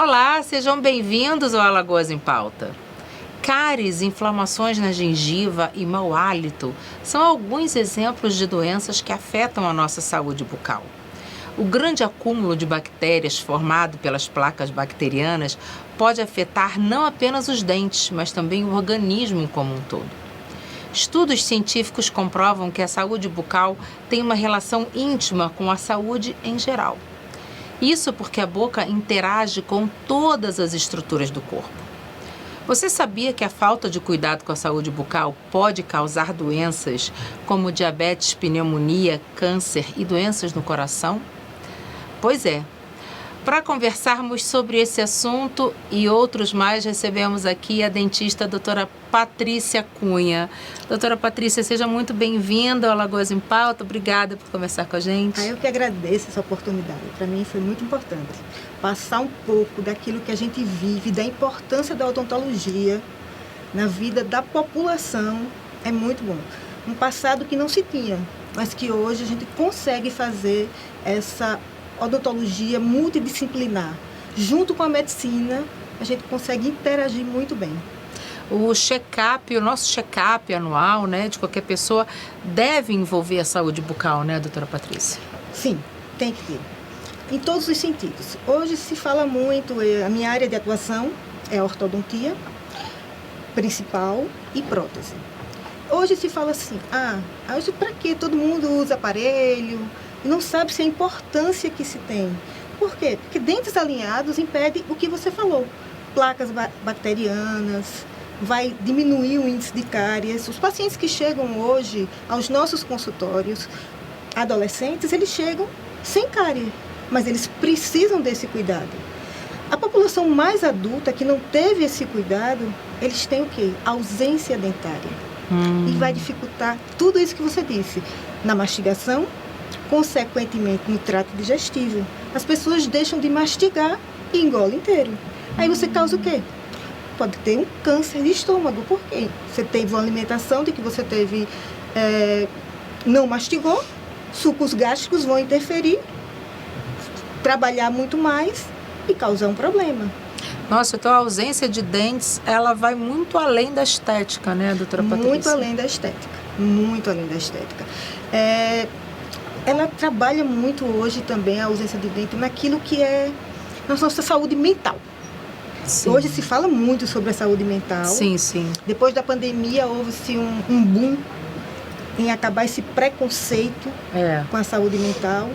Olá, sejam bem-vindos ao Alagoas em Pauta. Cáries, inflamações na gengiva e mau hálito são alguns exemplos de doenças que afetam a nossa saúde bucal. O grande acúmulo de bactérias formado pelas placas bacterianas pode afetar não apenas os dentes, mas também o organismo como um todo. Estudos científicos comprovam que a saúde bucal tem uma relação íntima com a saúde em geral. Isso porque a boca interage com todas as estruturas do corpo. Você sabia que a falta de cuidado com a saúde bucal pode causar doenças como diabetes, pneumonia, câncer e doenças no coração? Pois é. Para conversarmos sobre esse assunto e outros mais, recebemos aqui a dentista doutora Patrícia Cunha. Doutora Patrícia, seja muito bem-vinda ao Alagoas em Pauta. Obrigada por conversar com a gente. Eu que agradeço essa oportunidade. Para mim foi muito importante passar um pouco daquilo que a gente vive, da importância da odontologia na vida da população. É muito bom. Um passado que não se tinha, mas que hoje a gente consegue fazer essa odontologia multidisciplinar. Junto com a medicina, a gente consegue interagir muito bem. O check-up, o nosso check-up anual, né, de qualquer pessoa, deve envolver a saúde bucal, né, doutora Patrícia? Sim, tem que ter. Em todos os sentidos. Hoje se fala muito, a minha área de atuação é a ortodontia principal e prótese. Hoje se fala assim, hoje para que todo mundo usa aparelho? E não sabe se a importância que se tem. Por quê? Porque dentes alinhados impede o que você falou. Placas bacterianas, vai diminuir o índice de cáries. Os pacientes que chegam hoje aos nossos consultórios, adolescentes, eles chegam sem cárie, mas eles precisam desse cuidado. A população mais adulta que não teve esse cuidado, eles têm o quê? Ausência dentária. E vai dificultar tudo isso que você disse, na mastigação, consequentemente no trato digestivo. As pessoas deixam de mastigar e engolem inteiro. Aí você causa o quê? Pode ter um câncer de estômago. Por quê? Você teve uma alimentação de que você teve, não mastigou, sucos gástricos vão interferir, trabalhar muito mais e causar um problema. Nossa, então a ausência de dentes, ela vai muito além da estética, né, doutora Patrícia? Muito além da estética. Muito além da estética. Ela trabalha muito hoje também, a ausência de dente, naquilo que é na nossa saúde mental. Sim. Hoje se fala muito sobre a saúde mental. Sim, sim. Depois da pandemia, houve-se um boom em acabar esse preconceito com a saúde mental.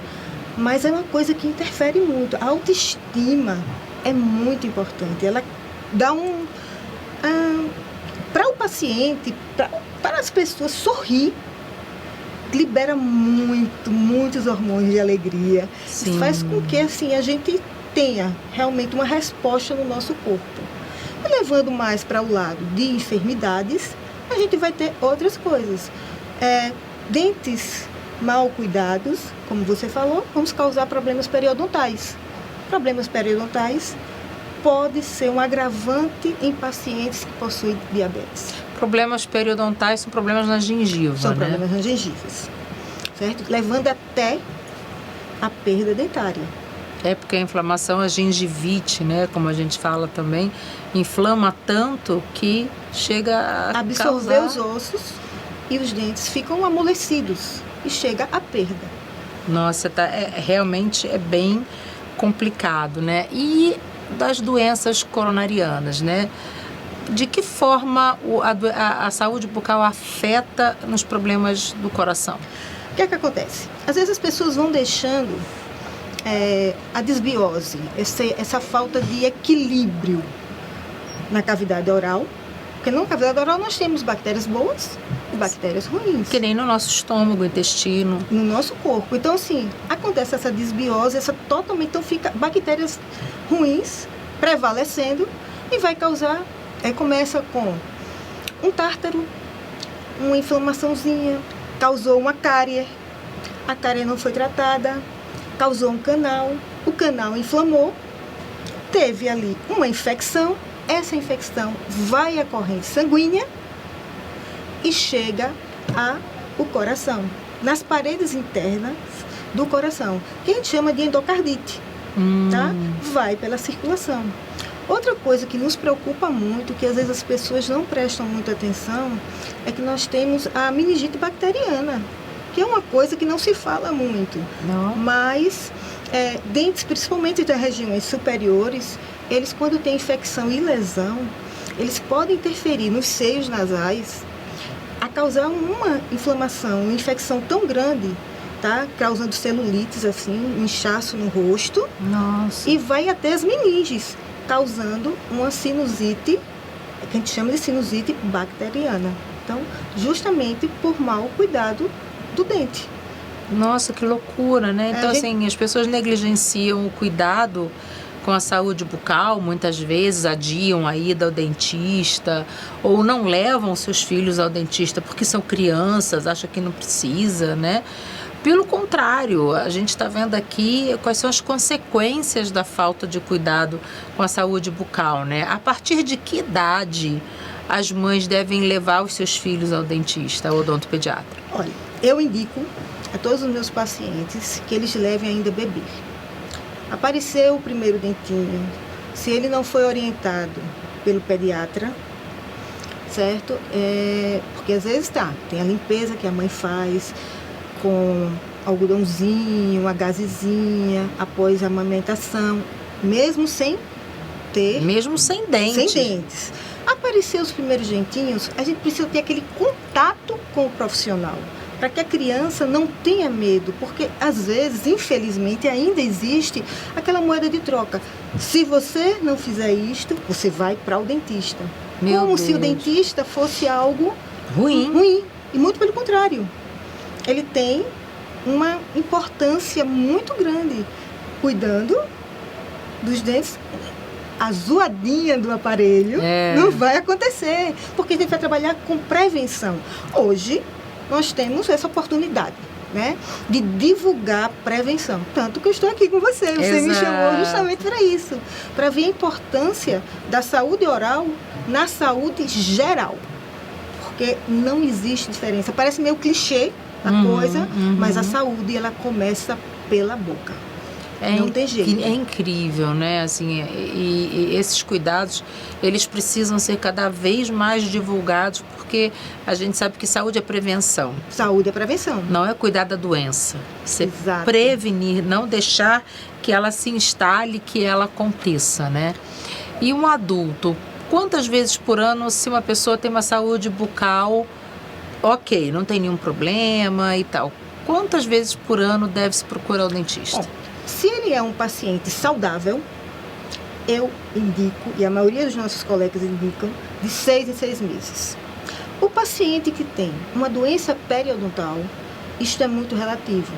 Mas é uma coisa que interfere muito. A autoestima é muito importante. Ela dá para o paciente, para as pessoas, sorrir. Libera muitos hormônios de alegria. Sim. Isso faz com que assim, a gente tenha realmente uma resposta no nosso corpo. E levando mais para o lado de enfermidades, a gente vai ter outras coisas. Dentes mal cuidados, como você falou, vamos causar problemas periodontais. Problemas periodontais pode ser um agravante em pacientes que possuem diabetes. Problemas periodontais são problemas na gengiva, São problemas nas gengivas, certo? Levando até a perda dentária. Porque a inflamação, a gengivite, né, como a gente fala também, inflama tanto que chega a absorver os ossos e os dentes ficam amolecidos e chega à perda. Nossa, realmente é bem complicado, né? E das doenças coronarianas, né? De que forma a saúde bucal afeta nos problemas do coração? O que é que acontece? Às vezes as pessoas vão deixando a desbiose, essa falta de equilíbrio na cavidade oral, porque na cavidade oral nós temos bactérias boas e bactérias ruins. Que nem no nosso estômago, intestino. No nosso corpo. Então, assim, acontece essa desbiose, então fica bactérias ruins prevalecendo e vai causar. Aí começa com um tártaro, uma inflamaçãozinha, causou uma cárie, a cárie não foi tratada, causou um canal, o canal inflamou, teve ali uma infecção, essa infecção vai à corrente sanguínea e chega ao coração, nas paredes internas do coração, que a gente chama de endocardite. tá? Vai pela circulação. Outra coisa que nos preocupa muito, que às vezes as pessoas não prestam muita atenção, é que nós temos a meningite bacteriana, que é uma coisa que não se fala muito. Não. Mas dentes, principalmente das regiões superiores, eles quando têm infecção e lesão, eles podem interferir nos seios nasais a causar uma inflamação, uma infecção tão grande, tá? Causando celulites, assim, um inchaço no rosto. Nossa. E vai até as meninges, causando uma sinusite, que a gente chama de sinusite bacteriana. Então, justamente por mau cuidado do dente. Nossa, que loucura, né? Então, assim, as pessoas negligenciam o cuidado com a saúde bucal, muitas vezes adiam a ida ao dentista ou não levam seus filhos ao dentista porque são crianças, acham que não precisa, né? Pelo contrário, a gente está vendo aqui quais são as consequências da falta de cuidado com a saúde bucal, né? A partir de que idade as mães devem levar os seus filhos ao dentista, ao odontopediatra? Olha, eu indico a todos os meus pacientes que eles levem ainda bebê. Apareceu o primeiro dentinho, se ele não foi orientado pelo pediatra, certo? Porque às vezes tem a limpeza que a mãe faz com algodãozinho, uma gazezinha, após a amamentação, mesmo sem ter... Mesmo sem dentes. Sem dentes. Apareceu os primeiros dentinhos, a gente precisa ter aquele contato com o profissional, para que a criança não tenha medo, porque às vezes, infelizmente, ainda existe aquela moeda de troca. Se você não fizer isto, você vai para o dentista. Meu Como Deus. se o dentista fosse algo ruim. E muito pelo contrário. Ele tem uma importância muito grande, cuidando dos dentes. A zoadinha do aparelho não vai acontecer, porque a gente vai trabalhar com prevenção. Hoje, nós temos essa oportunidade, né, de divulgar prevenção. Tanto que eu estou aqui com você. Você me chamou justamente para isso, para ver a importância da saúde oral na saúde geral. Porque não existe diferença. Parece meio clichê a coisa, mas a saúde, ela começa pela boca. Não tem jeito. É incrível, né? Assim, e esses cuidados, eles precisam ser cada vez mais divulgados, porque a gente sabe que saúde é prevenção. Saúde é prevenção. Não é cuidar da doença. Você Exato. prevenir, não deixar que ela se instale, que ela aconteça, né? E um adulto, quantas vezes por ano, se uma pessoa tem uma saúde bucal, ok, não tem nenhum problema e tal, quantas vezes por ano deve-se procurar o dentista? Bom, se ele é um paciente saudável, eu indico, e a maioria dos nossos colegas indicam, de 6 em 6 meses. O paciente que tem uma doença periodontal, isto é muito relativo.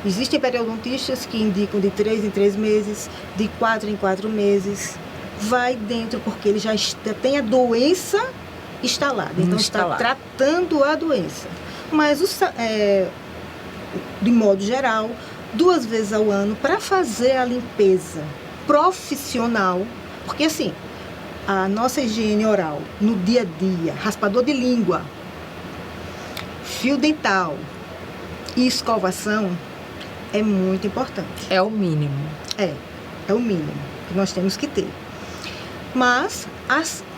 Existem periodontistas que indicam de 3 em 3 meses, de 4 em 4 meses. Vai dentro porque ele já tem a doença instalada, então está tratando a doença. Mas, de modo geral, 2 vezes ao ano para fazer a limpeza profissional, porque assim, a nossa higiene oral no dia a dia, raspador de língua, fio dental e escovação é muito importante. É o mínimo. É o mínimo que nós temos que ter. Mas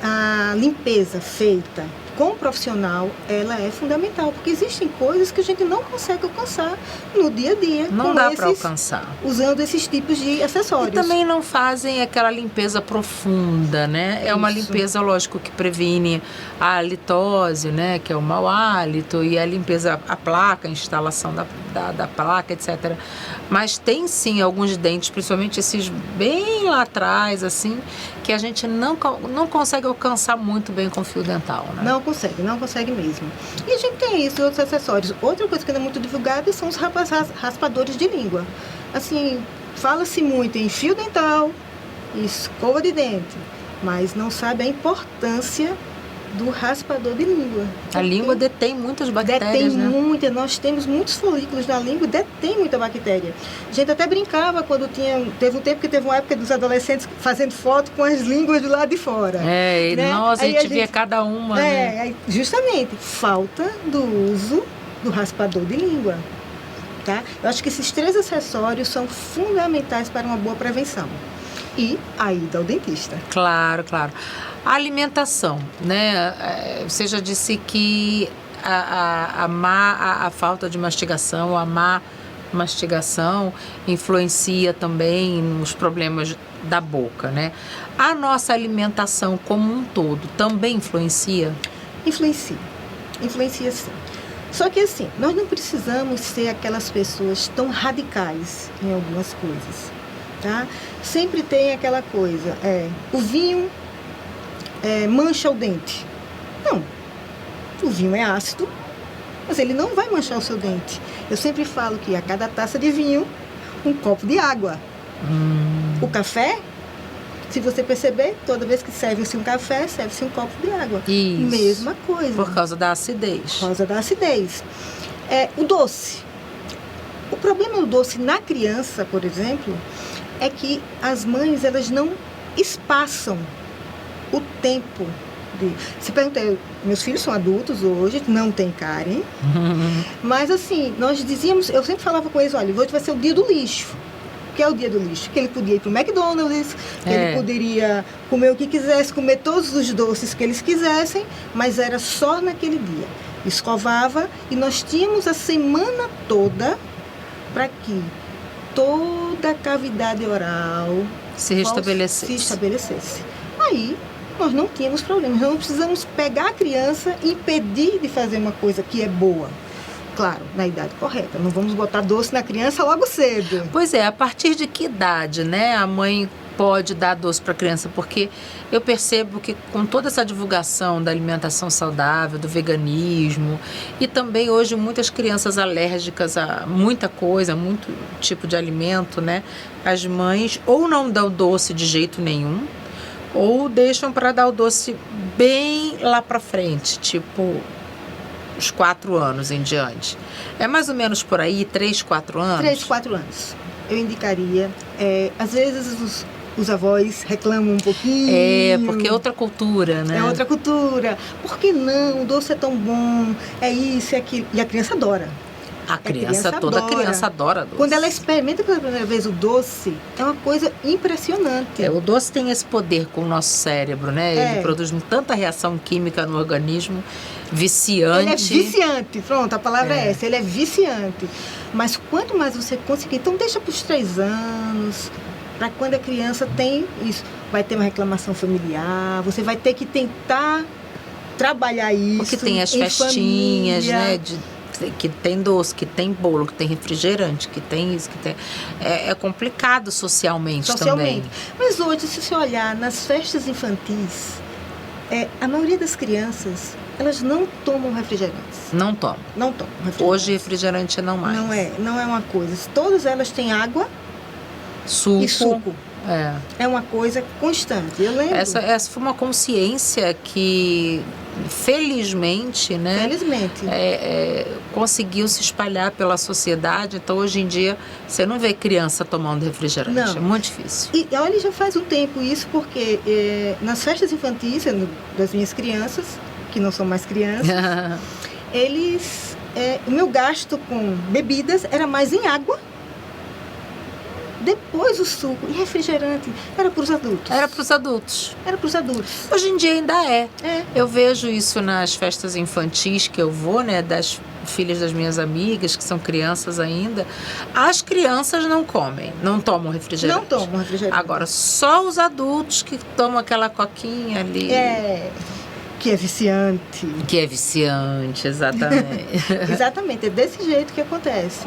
a limpeza feita com o profissional, ela é fundamental, porque existem coisas que a gente não consegue alcançar no dia a dia. Não dá para alcançar. Usando esses tipos de acessórios. E também não fazem aquela limpeza profunda, né? É uma limpeza, lógico, que previne a halitose, né? Que é o mau hálito, e a limpeza, a placa, a instalação da placa, etc. Mas tem sim alguns dentes, principalmente esses bem lá atrás, assim, que a gente não consegue alcançar muito bem com fio dental, né? Não consegue mesmo. E a gente tem isso, outros acessórios. Outra coisa que não é muito divulgada são os raspadores de língua. Assim, fala-se muito em fio dental, escova de dente, mas não sabe a importância do raspador de língua. A língua detém muitas bactérias, detém né? muita, nós temos muitos folículos na língua, detém muita bactéria. A gente até brincava quando teve um tempo que teve uma época dos adolescentes fazendo foto com as línguas do lado de fora. Né? Nossa, a gente via cada uma, né? Justamente, falta do uso do raspador de língua. Tá? Eu acho que esses 3 acessórios são fundamentais para uma boa prevenção. E a ida ao dentista. Claro, claro. A alimentação, né? Você já disse que a falta de mastigação, a má mastigação influencia também nos problemas da boca, né? A nossa alimentação como um todo também influencia? Influencia sim. Só que assim, nós não precisamos ser aquelas pessoas tão radicais em algumas coisas, tá? Sempre tem aquela coisa, o vinho mancha o dente. Não, o vinho é ácido, mas ele não vai manchar o seu dente. Eu sempre falo que a cada taça de vinho, um copo de água. O café, se você perceber, toda vez que serve-se um café, serve-se um copo de água. Isso. Mesma coisa. Por causa da acidez. Por causa da acidez. O doce. O problema do doce na criança, por exemplo, é que as mães, elas não espaçam o tempo. Se perguntar, meus filhos são adultos hoje, não tem cárie, mas assim, nós dizíamos, eu sempre falava com eles, olha, hoje vai ser o dia do lixo. Que é o dia do lixo, que ele podia ir para o McDonald's, que ele poderia comer o que quisesse, comer todos os doces que eles quisessem, mas era só naquele dia. Escovava e nós tínhamos a semana toda para que toda a cavidade oral se estabelecesse. Aí nós não tínhamos problemas, nós não precisamos pegar a criança e impedir de fazer uma coisa que é boa. Claro, na idade correta. Não vamos botar doce na criança logo cedo. Pois é, a partir de que idade, né, a mãe pode dar doce para a criança? Porque eu percebo que com toda essa divulgação da alimentação saudável, do veganismo, e também hoje muitas crianças alérgicas a muita coisa, muito tipo de alimento, né, as mães ou não dão doce de jeito nenhum, ou deixam para dar o doce bem lá para frente, tipo os 4 anos em diante. É mais ou menos por aí, 3, 4 anos? 3, 4 anos. Eu indicaria. Às vezes os avós reclamam um pouquinho. Porque é outra cultura, né? É outra cultura. Por que não? O doce é tão bom. É isso, é aquilo. E a criança adora. Toda criança adora doce. Quando ela experimenta pela primeira vez o doce, é uma coisa impressionante. O doce tem esse poder com o nosso cérebro, né? Ele produz tanta reação química no organismo, viciante. Ele é viciante, pronto, a palavra é essa, ele é viciante. Mas quanto mais você conseguir, então deixa para os 3 anos, para quando a criança tem isso. Vai ter uma reclamação familiar, você vai ter que tentar trabalhar isso. Porque tem as festinhas, né? Que tem doce, que tem bolo, que tem refrigerante, que tem isso, que tem... É complicado socialmente também. Mas hoje, se você olhar nas festas infantis, a maioria das crianças, elas não tomam refrigerantes. Não tomam. Não tomam refrigerante. Hoje refrigerante não mais. Não é uma coisa. Todas elas têm água e suco. É uma coisa constante. Eu lembro. Essa foi uma consciência que, felizmente, né? Felizmente. Conseguiu se espalhar pela sociedade. Então, hoje em dia, você não vê criança tomando refrigerante. Não. É muito difícil. E olha, já faz um tempo isso, porque nas festas infantis das minhas crianças, que não são mais crianças, o meu gasto com bebidas era mais em água. Depois o suco e refrigerante era para os adultos. Era para os adultos. Era para os adultos. Hoje em dia ainda é. Eu vejo isso nas festas infantis que eu vou, né, das filhas das minhas amigas, que são crianças ainda. As crianças não tomam refrigerante. Não tomam refrigerante. Agora, só os adultos que tomam aquela coquinha ali. Que é viciante. Que é viciante, exatamente. Exatamente, é desse jeito que acontece.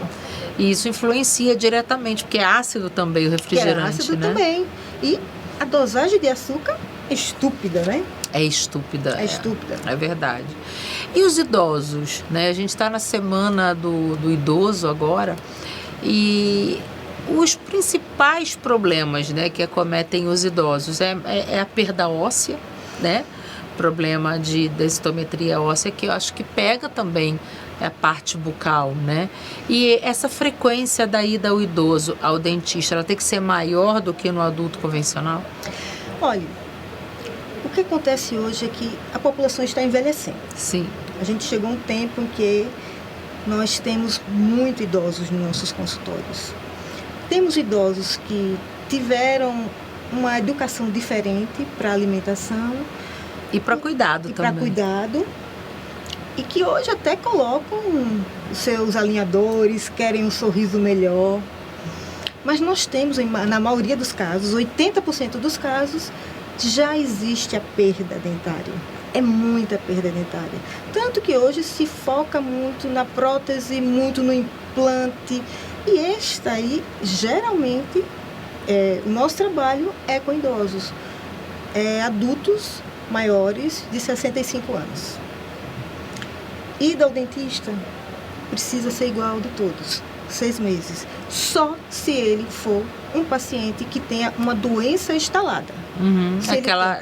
E isso influencia diretamente, porque é ácido também o refrigerante, é ácido, né? também. E a dosagem de açúcar é estúpida, né? É estúpida. É estúpida. É verdade. E os idosos, né? A gente está na semana do idoso agora e os principais problemas, né, que acometem os idosos é a perda óssea, né? Problema de densitometria óssea, que eu acho que pega também a parte bucal, né? E essa frequência da ida ao idoso, ao dentista, ela tem que ser maior do que no adulto convencional? Olha, o que acontece hoje é que a população está envelhecendo. Sim. A gente chegou a um tempo em que nós temos muito idosos nos nossos consultórios. Temos idosos que tiveram uma educação diferente para alimentação e para cuidado e também. Para cuidado, e que hoje até colocam os seus alinhadores, querem um sorriso melhor. Mas nós temos, na maioria dos casos, 80% dos casos, já existe a perda dentária. É muita perda dentária. Tanto que hoje se foca muito na prótese, muito no implante. E esta aí, geralmente, o nosso trabalho é com idosos. Adultos maiores de 65 anos. Ir ao dentista precisa ser igual de todos. 6 meses. Só se ele for um paciente que tenha uma doença instalada.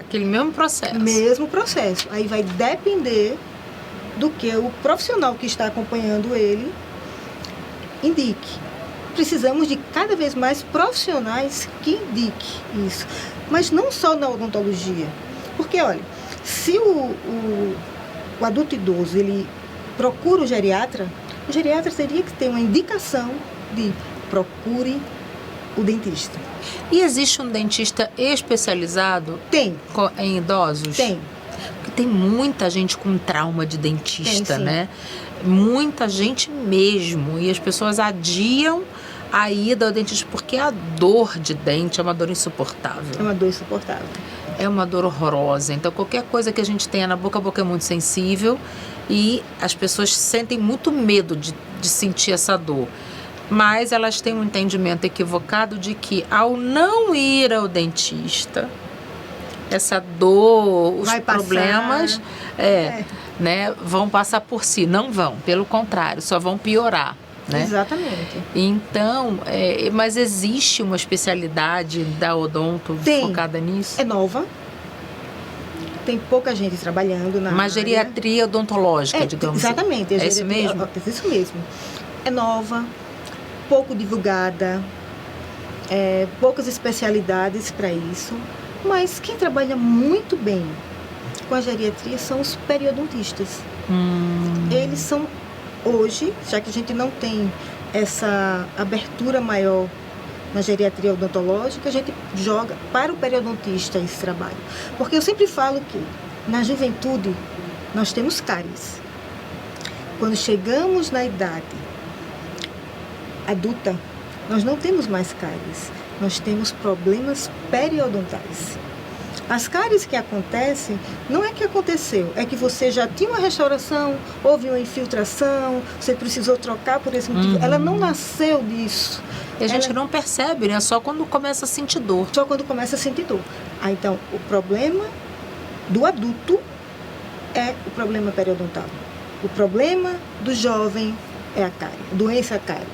Aquele mesmo processo. Mesmo processo. Aí vai depender do que o profissional que está acompanhando ele indique. Precisamos de cada vez mais profissionais que indiquem isso. Mas não só na odontologia. Porque, olha, se o adulto idoso ele procura o geriatra teria que ter uma indicação de procure o dentista. E existe um dentista especializado? Tem. Em idosos? Tem. Porque tem muita gente com trauma de dentista, tem, né? Muita gente mesmo. E as pessoas adiam a ida ao dentista porque a dor de dente é uma dor insuportável. É uma dor insuportável. É uma dor horrorosa. Então, qualquer coisa que a gente tenha na boca, a boca é muito sensível e as pessoas sentem muito medo de sentir essa dor. Mas elas têm um entendimento equivocado de que, ao não ir ao dentista, essa dor, os problemas né, vão passar por si. Não vão, pelo contrário, só vão piorar. Né? Exatamente. Então, mas existe uma especialidade da odonto focada nisso? É nova. Tem pouca gente trabalhando na geriatria odontológica, digamos exatamente, assim. É isso mesmo? É isso mesmo. É nova, pouco divulgada, poucas especialidades para isso. Mas quem trabalha muito bem com a geriatria são os periodontistas. Eles são hoje, já que a gente não tem essa abertura maior na geriatria odontológica, a gente joga para o periodontista esse trabalho. Porque eu sempre falo que na juventude nós temos cáries. Quando chegamos na idade adulta, nós não temos mais cáries, nós temos problemas periodontais. As cáries que acontecem, não é que aconteceu, é que você já tinha uma restauração, houve uma infiltração, você precisou trocar por esse motivo. Ela não nasceu disso. E a gente não percebe, né? Só quando começa a sentir dor. Só quando começa a sentir dor. Então, o problema do adulto é o problema periodontal. O problema do jovem é a cárie, a doença cárie.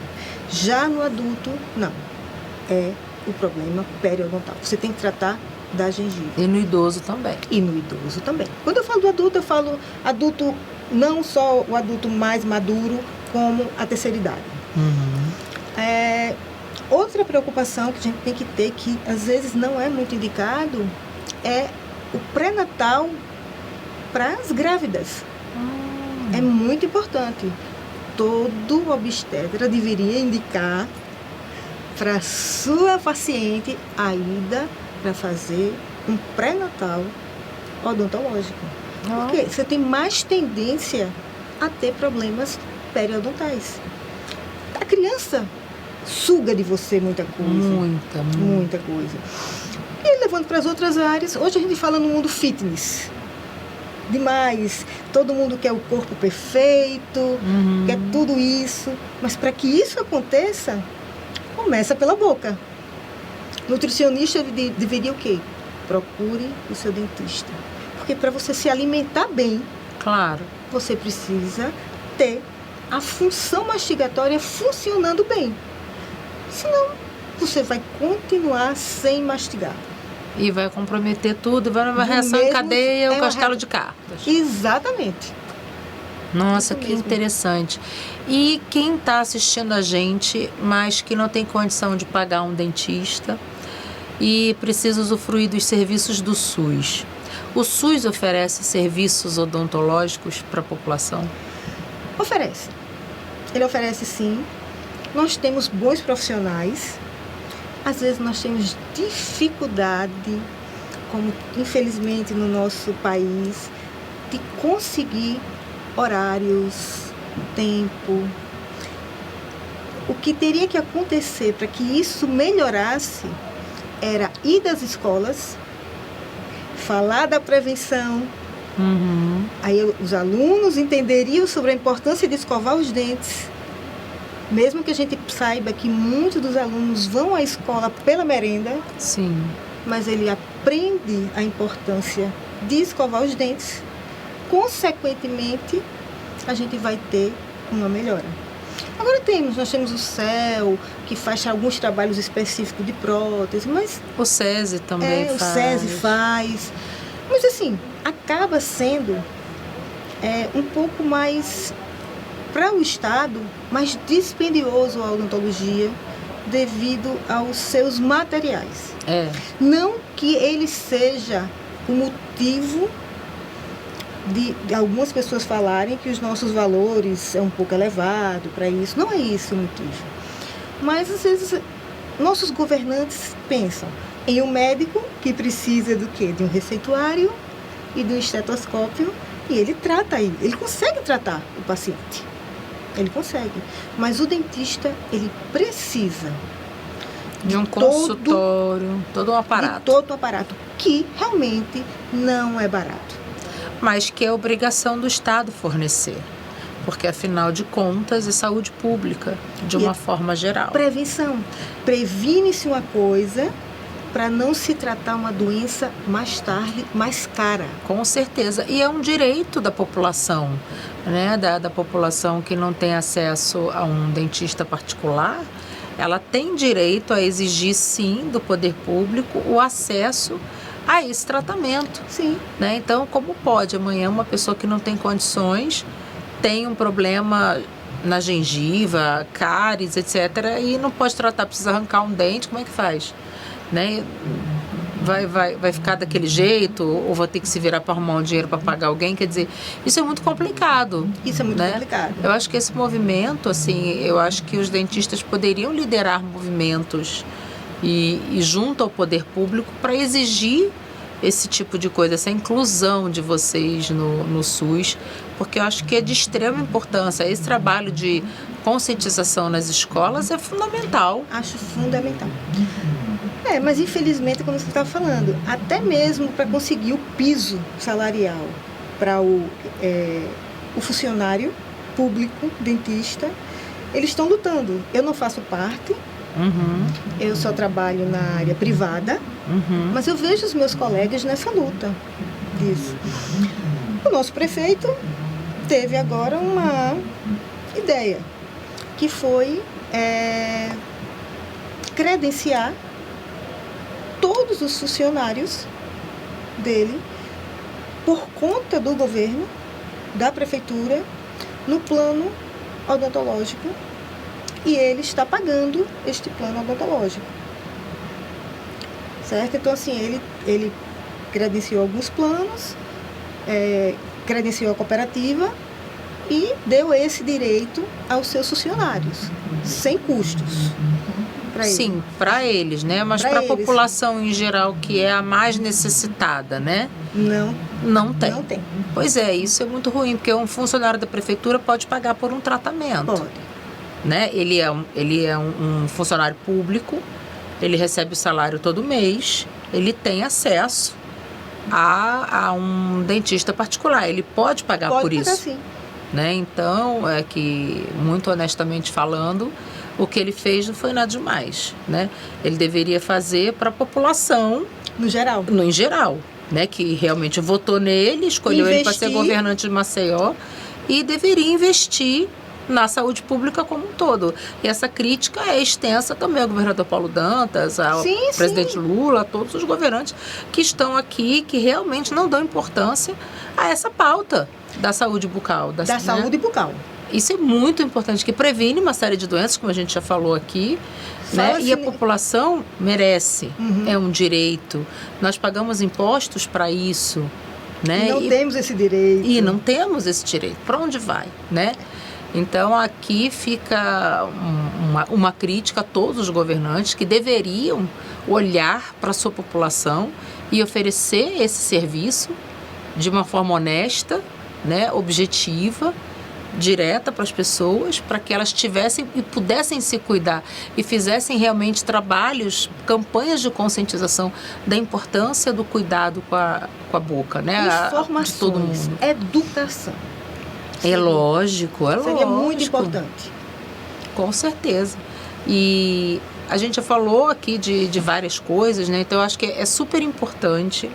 Já no adulto, não. É o problema periodontal. Você tem que tratar da gengiva. E no idoso também. E no idoso também. Quando eu falo do adulto, eu falo adulto, não só o adulto mais maduro, como a terceira idade. Outra preocupação que a gente tem que ter, que às vezes não é muito indicado, é o pré-natal para as grávidas. É muito importante. Todo obstetra deveria indicar para sua paciente a ida para fazer um pré-natal odontológico. Porque você tem mais tendência a ter problemas periodontais. A criança suga de você muita coisa. Muita coisa. E levando para as outras áreas, hoje a gente fala no mundo fitness. Demais. Todo mundo quer o corpo perfeito, quer tudo isso. Mas para que isso aconteça, começa pela boca. Nutricionista deveria o quê? Procure o seu dentista. Porque para você se alimentar bem, claro, você precisa ter a função mastigatória funcionando bem. Senão, você vai continuar sem mastigar. E vai comprometer tudo, vai numa reação em cadeia, o castelo de cartas. Exatamente. Nossa, que interessante. E quem está assistindo a gente, mas que não tem condição de pagar um dentista e precisa usufruir dos serviços do SUS. O SUS oferece serviços odontológicos para a população? Oferece. ele oferece sim. Nós temos bons profissionais. Às vezes nós temos dificuldade, como infelizmente no nosso país, de conseguir horários, tempo. O que teria que acontecer para que isso melhorasse era ir das escolas, falar da prevenção. Aí os alunos entenderiam sobre a importância de escovar os dentes. Mesmo que a gente saiba que muitos dos alunos vão à escola pela merenda, Sim. mas ele aprende a importância de escovar os dentes. Consequentemente, a gente vai ter uma melhora. Agora nós temos o CEL, que faz alguns trabalhos específicos de prótese, mas... O SESI também faz. O SESI faz. Mas assim, acaba sendo um pouco mais, para o Estado, mais dispendioso a odontologia devido aos seus materiais. Não que ele seja o motivo de algumas pessoas falarem que os nossos valores é um pouco elevado para isso. Não é isso o motivo. Mas, às vezes, nossos governantes pensam em um médico que precisa do quê? De um receituário e de um estetoscópio, e ele trata aí. Ele consegue tratar o paciente. Ele consegue. Mas o dentista, ele precisa de um consultório, todo um aparato. De todo um aparato, que realmente não é barato. Mas que é obrigação do Estado fornecer. Porque, afinal de contas, é saúde pública, de uma forma geral. Prevenção. Previne-se uma coisa para não se tratar uma doença mais tarde, mais cara. Com certeza. E é um direito da população, né? Da população que não tem acesso a um dentista particular. Ela tem direito a exigir, sim, do poder público o acesso a esse tratamento. Sim. Né? Então, como pode amanhã uma pessoa que não tem condições, tem um problema na gengiva, cáries, etc., e não pode tratar, precisa arrancar um dente, como é que faz? Né? Vai ficar daquele jeito, ou vai ter que se virar para arrumar um dinheiro para pagar alguém? Quer dizer, isso é muito complicado. Isso é muito complicado. Eu acho que esse movimento, assim, eu acho que os dentistas poderiam liderar movimentos e junto ao poder público para exigir esse tipo de coisa, essa inclusão de vocês no SUS, porque eu acho que é de extrema importância. Esse trabalho de conscientização nas escolas é fundamental. Acho fundamental. Mas infelizmente, como você estava falando, até mesmo para conseguir o piso salarial para o funcionário público, dentista, eles estão lutando. Eu não faço parte. Eu só trabalho na área privada, mas eu vejo os meus colegas nessa luta disso. O nosso prefeito teve agora uma ideia, que foi credenciar todos os funcionários dele por conta do governo, da prefeitura, no plano odontológico. E ele está pagando este plano odontológico. Certo? Então, assim, ele credenciou alguns planos, credenciou a cooperativa e deu esse direito aos seus funcionários, sem custos. Sim, para eles, né? Mas para a população em geral, que é a mais necessitada, né? Não tem. Não tem. Pois é, isso é muito ruim, porque um funcionário da prefeitura pode pagar por um tratamento. Pode. Né? Ele é um funcionário público, ele recebe o salário todo mês, ele tem acesso a um dentista particular, ele pode pagar por isso. Pode pagar, sim. Né? Então, é que, muito honestamente falando, o que ele fez não foi nada demais. Né? Ele deveria fazer para a população... No geral. Em geral, né? Que realmente votou nele, escolheu ele para ser governante de Maceió e deveria investir na saúde pública como um todo. E essa crítica é extensa também ao governador Paulo Dantas, ao presidente Lula, a todos os governantes que estão aqui, que realmente não dão importância a essa pauta da saúde bucal. Da saúde bucal. Isso é muito importante, que previne uma série de doenças, como a gente já falou aqui, né? E a população merece, é um direito. Nós pagamos impostos para isso, né? E não temos esse direito. E não temos esse direito. Para onde vai, né? Então, aqui fica uma crítica a todos os governantes que deveriam olhar para a sua população e oferecer esse serviço de uma forma honesta, né, objetiva, direta para as pessoas, para que elas tivessem e pudessem se cuidar e fizessem realmente trabalhos, campanhas de conscientização da importância do cuidado com a boca, né, informações, de todo mundo. Educação. É lógico, é lógico. Seria muito importante. Com certeza. E a gente já falou aqui de várias coisas, né? Então eu acho que é super importante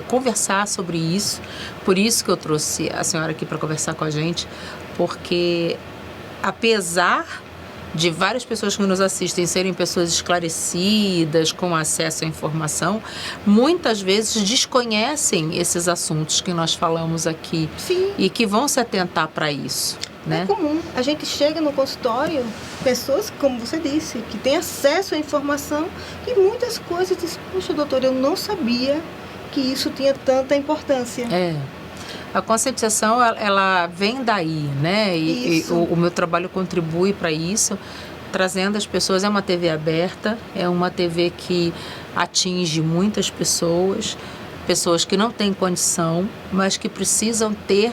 conversar sobre isso. Por isso que eu trouxe a senhora aqui para conversar com a gente, porque apesar de várias pessoas que nos assistem serem pessoas esclarecidas, com acesso à informação, muitas vezes desconhecem esses assuntos que nós falamos aqui. Sim. E que vão se atentar para isso, né? É comum. A gente chega no consultório, pessoas, como você disse, que têm acesso à informação e muitas coisas dizem, poxa, doutor, eu não sabia que isso tinha tanta importância. A conscientização, ela vem daí, né? E o meu trabalho contribui para isso, trazendo as pessoas. É uma TV aberta, é uma TV que atinge muitas pessoas, pessoas que não têm condição, mas que precisam ter,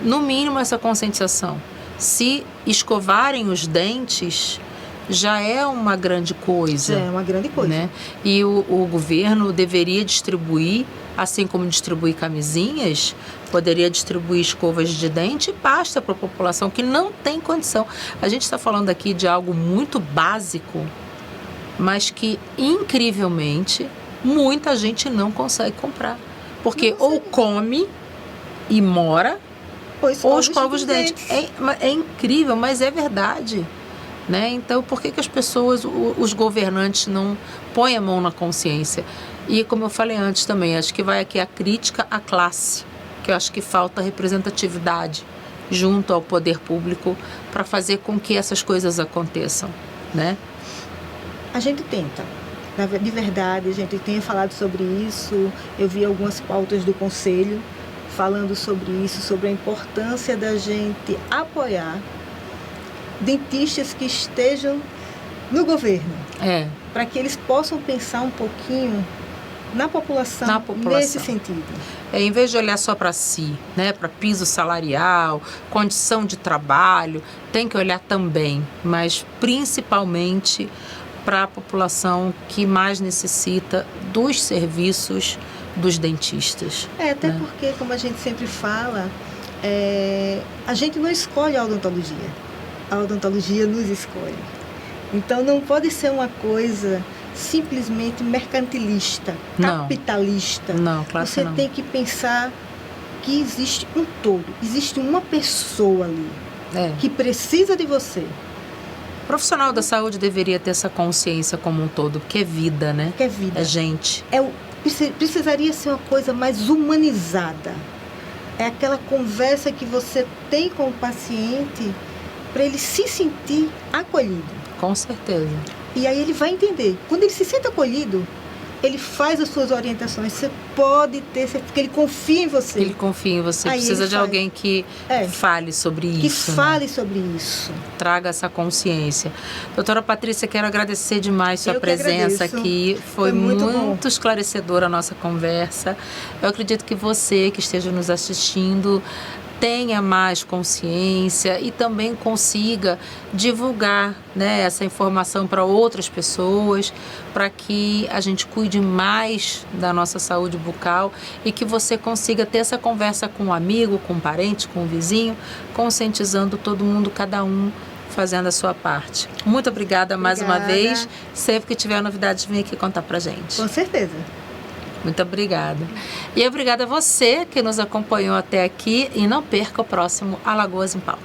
no mínimo, essa conscientização. Se escovarem os dentes, já é uma grande coisa. É uma grande coisa. Né? E o governo deveria distribuir, assim como distribui camisinhas, poderia distribuir escovas de dente e pasta para a população que não tem condição. A gente está falando aqui de algo muito básico, mas que, incrivelmente, muita gente não consegue comprar. Porque ou come e mora, ou escova os dentes. É incrível, mas é verdade. Né? Então, por que as pessoas, os governantes não põem a mão na consciência? E como eu falei antes também, acho que vai aqui a crítica à classe, que eu acho que falta representatividade junto ao poder público para fazer com que essas coisas aconteçam, né? A gente tenta, de verdade, a gente tem falado sobre isso. Eu vi algumas pautas do Conselho falando sobre isso, sobre a importância da gente apoiar dentistas que estejam no governo, para que eles possam pensar um pouquinho na população, nesse sentido. Em vez de olhar só para si, né, para piso salarial, condição de trabalho, tem que olhar também, mas principalmente para a população que mais necessita dos serviços dos dentistas. Até porque, como a gente sempre fala, a gente não escolhe a odontologia. A odontologia nos escolhe. Então não pode ser uma coisa simplesmente mercantilista, capitalista. Não, claro que não. Você tem que pensar que existe um todo, existe uma pessoa ali que precisa de você. O profissional da saúde deveria ter essa consciência como um todo, porque é vida, né? Que é vida. É gente. Precisaria ser uma coisa mais humanizada. É aquela conversa que você tem com o paciente para ele se sentir acolhido. Com certeza. E aí ele vai entender. Quando ele se sente acolhido, ele faz as suas orientações. Você pode ter, porque ele confia em você. Ele confia em você. Aí precisa de alguém que fale sobre isso. Que fale sobre isso. Traga essa consciência. Doutora Patrícia, quero agradecer demais sua presença aqui. Foi muito esclarecedora a nossa conversa. Eu acredito que você que esteja nos assistindo tenha mais consciência e também consiga divulgar, né, essa informação para outras pessoas, para que a gente cuide mais da nossa saúde bucal e que você consiga ter essa conversa com um amigo, com um parente, com um vizinho, conscientizando todo mundo, cada um fazendo a sua parte. Muito obrigada mais uma vez. Sempre que tiver novidades, vem aqui contar pra gente. Com certeza. Muito obrigada. E obrigada a você que nos acompanhou até aqui e não perca o próximo Alagoas em Pauta.